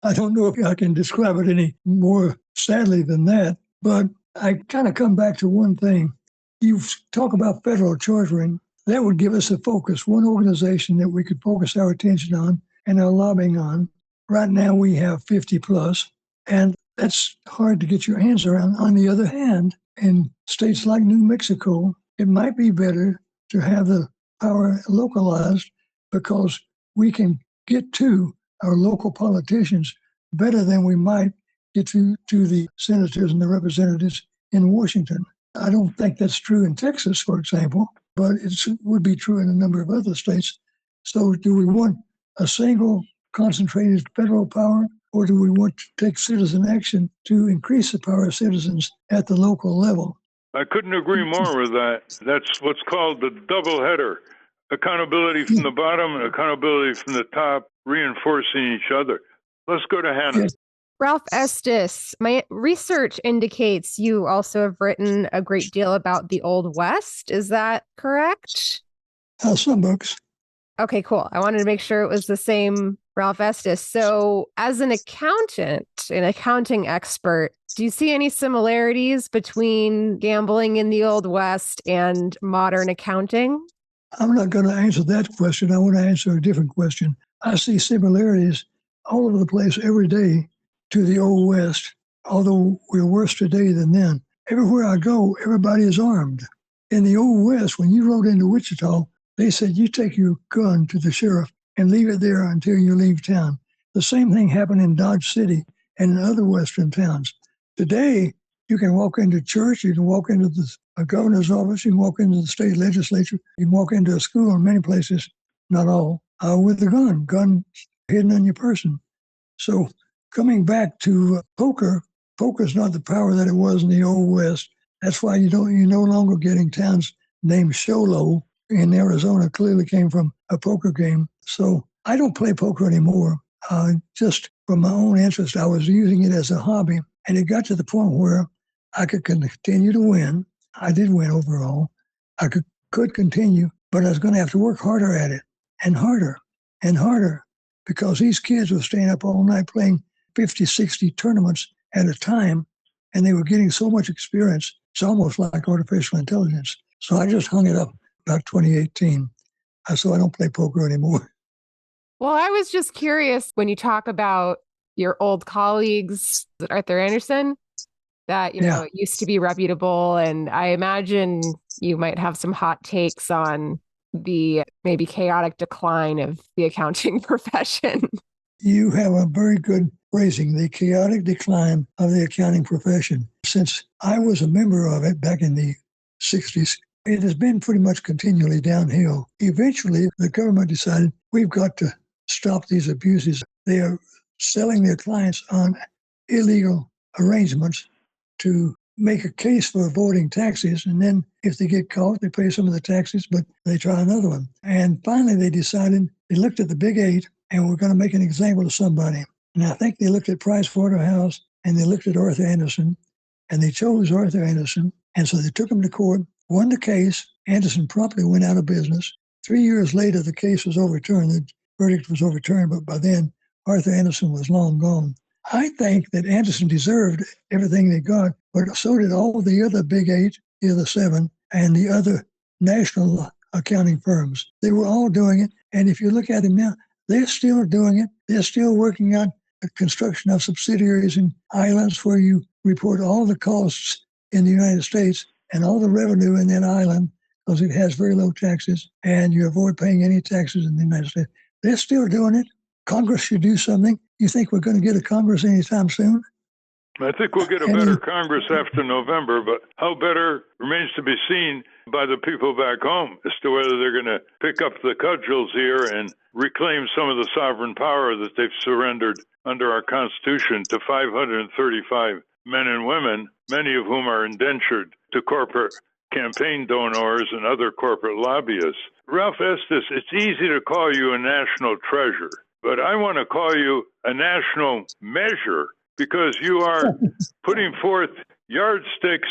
I don't know if I can describe it any more sadly than that, but I kind of come back to one thing. You talk about federal chartering. That would give us a focus, one organization that we could focus our attention on and our lobbying on. Right now we have 50 plus, and that's hard to get your hands around. On the other hand, in states like New Mexico, it might be better to have the power localized because we can get to our local politicians better than we might get to the senators and the representatives in Washington. I don't think that's true in Texas, for example, but it would be true in a number of other states. So do we want a single concentrated federal power, or do we want to take citizen action to increase the power of citizens at the local level? I couldn't agree more with that. That's what's called the double header. Accountability from the bottom and accountability from the top, reinforcing each other. Let's go to Hannah. Yes. Ralph Estes, my research indicates you also have written a great deal about the Old West. Is that correct? Some books. Okay, cool. I wanted to make sure it was the same Ralph Estes. So as an accountant, an accounting expert, do you see any similarities between gambling in the Old West and modern accounting? I'm not going to answer that question. I want to answer a different question. I see similarities all over the place every day to the Old West, although we're worse today than then. Everywhere I go, everybody is armed. In the Old West, when you rode into Wichita, they said you take your gun to the sheriff and leave it there until you leave town. The same thing happened in Dodge City and in other Western towns. Today, you can walk into church, you can walk into the governor's office, you can walk into the state legislature, you can walk into a school in many places, not all, with a gun hidden on your person. So coming back to poker is not the power that it was in the Old West. That's why you're no longer getting towns named Sholo in Arizona, clearly came from a poker game. So I don't play poker anymore. Just from my own interest, I was using it as a hobby, and it got to the point where I could continue to win. I did win overall. I could continue, but I was going to have to work harder at it, and harder, and harder, because these kids were staying up all night playing 50, 60 tournaments at a time, and they were getting so much experience. It's almost like artificial intelligence. So I just hung it up about 2018. So I don't play poker anymore. Well, I was just curious when you talk about your old colleagues, Arthur Anderson, that, you know, used to be reputable. And I imagine you might have some hot takes on the maybe chaotic decline of the accounting profession. You have a very good phrasing, the chaotic decline of the accounting profession. Since I was a member of it back in the 60s, it has been pretty much continually downhill. Eventually, the government decided we've got to stop these abuses. They are selling their clients on illegal arrangements to make a case for avoiding taxes. And then if they get caught, they pay some of the taxes, but they try another one. And finally, they decided, they looked at the big eight, and we're going to make an example of somebody. And I think they looked at Price Waterhouse, and they looked at Arthur Anderson, and they chose Arthur Anderson. And so they took him to court, won the case. Anderson promptly went out of business. 3 years later, the case was overturned. The verdict was overturned, but by then, Arthur Anderson was long gone. I think that Anderson deserved everything they got, but so did all the other big eight, the other seven, and the other national accounting firms. They were all doing it, and if you look at them now, they're still doing it. They're still working on the construction of subsidiaries in islands where you report all the costs in the United States and all the revenue in that island because it has very low taxes, and you avoid paying any taxes in the United States. They're still doing it. Congress should do something. You think we're going to get a Congress anytime soon? I think we'll get a better Congress after November, but how better remains to be seen by the people back home as to whether they're going to pick up the cudgels here and reclaim some of the sovereign power that they've surrendered under our Constitution to 535 men and women, many of whom are indentured to corporate campaign donors and other corporate lobbyists. Ralph Estes, it's easy to call you a national treasure, but I want to call you a national measure because you are putting forth yardsticks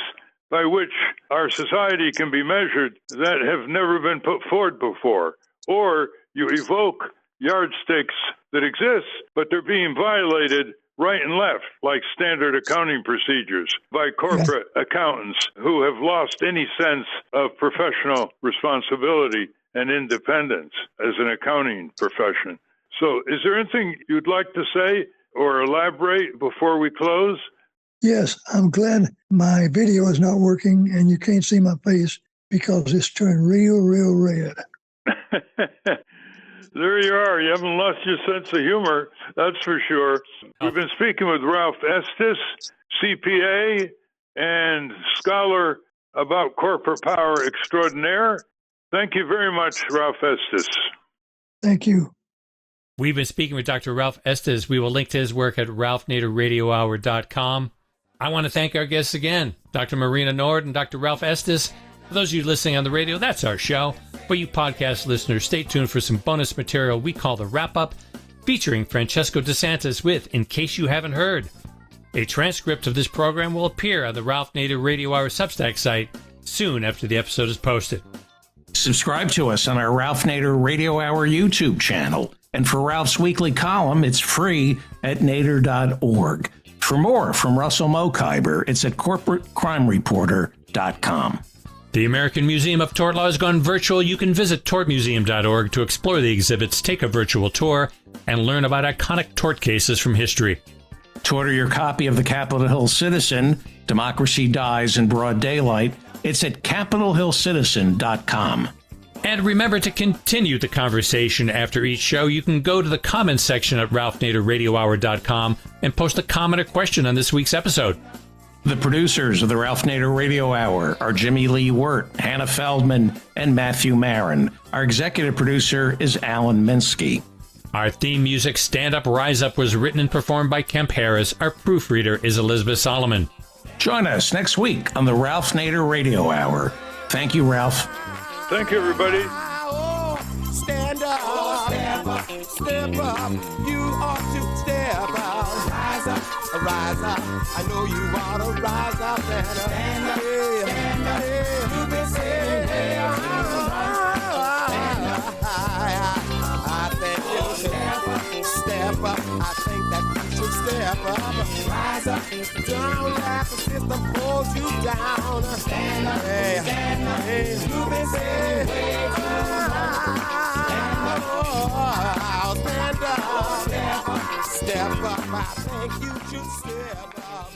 by which our society can be measured that have never been put forward before. Or you evoke yardsticks that exist, but they're being violated right and left, like standard accounting procedures by corporate accountants who have lost any sense of professional responsibility and independence as an accounting profession. So is there anything you'd like to say or elaborate before we close? Yes, I'm glad my video is not working and you can't see my face because it's turned real red. There you are. You haven't lost your sense of humor, that's for sure. We've been speaking with Ralph Estes, CPA and scholar about corporate power extraordinaire. Thank you very much, Ralph Estes. Thank you. We've been speaking with Dr. Ralph Estes. We will link to his work at ralphnaderradiohour.com. I want to thank our guests again, Dr. Marina Nord and Dr. Ralph Estes. For those of you listening on the radio, that's our show. For you podcast listeners, stay tuned for some bonus material we call the Wrap-Up, featuring Francesco DeSantis with In Case You Haven't Heard. A transcript of this program will appear on the Ralph Nader Radio Hour Substack site soon after the episode is posted. Subscribe to us on our Ralph Nader Radio Hour YouTube channel. And for Ralph's weekly column, it's free at nader.org. For more from Russell Mokhiber, it's at corporatecrimereporter.com. The American Museum of Tort Law has gone virtual. You can visit tortmuseum.org to explore the exhibits, take a virtual tour, and learn about iconic tort cases from history. To order your copy of the Capitol Hill Citizen, Democracy Dies in Broad Daylight, it's at capitolhillcitizen.com. And remember to continue the conversation after each show. You can go to the comments section at ralphnaderradiohour.com and post a comment or question on this week's episode. The producers of the Ralph Nader Radio Hour are Jimmy Lee Wirt, Hannah Feldman, and Matthew Marin. Our executive producer is Alan Minsky. Our theme music, Stand Up, Rise Up, was written and performed by Kemp Harris. Our proofreader is Elizabeth Solomon. Join us next week on the Ralph Nader Radio Hour. Thank you, Ralph. Thank you, everybody. Stand up, step up, step up. You ought to step up. Rise up, rise up. I know you ought to rise up and stand up, stand up. You've been saying, I think you should step up. I think that you should step up. Rise up, don't let the system hold you down. Stand up, stand up. You've been saying, stand up, step up. I think you should step up.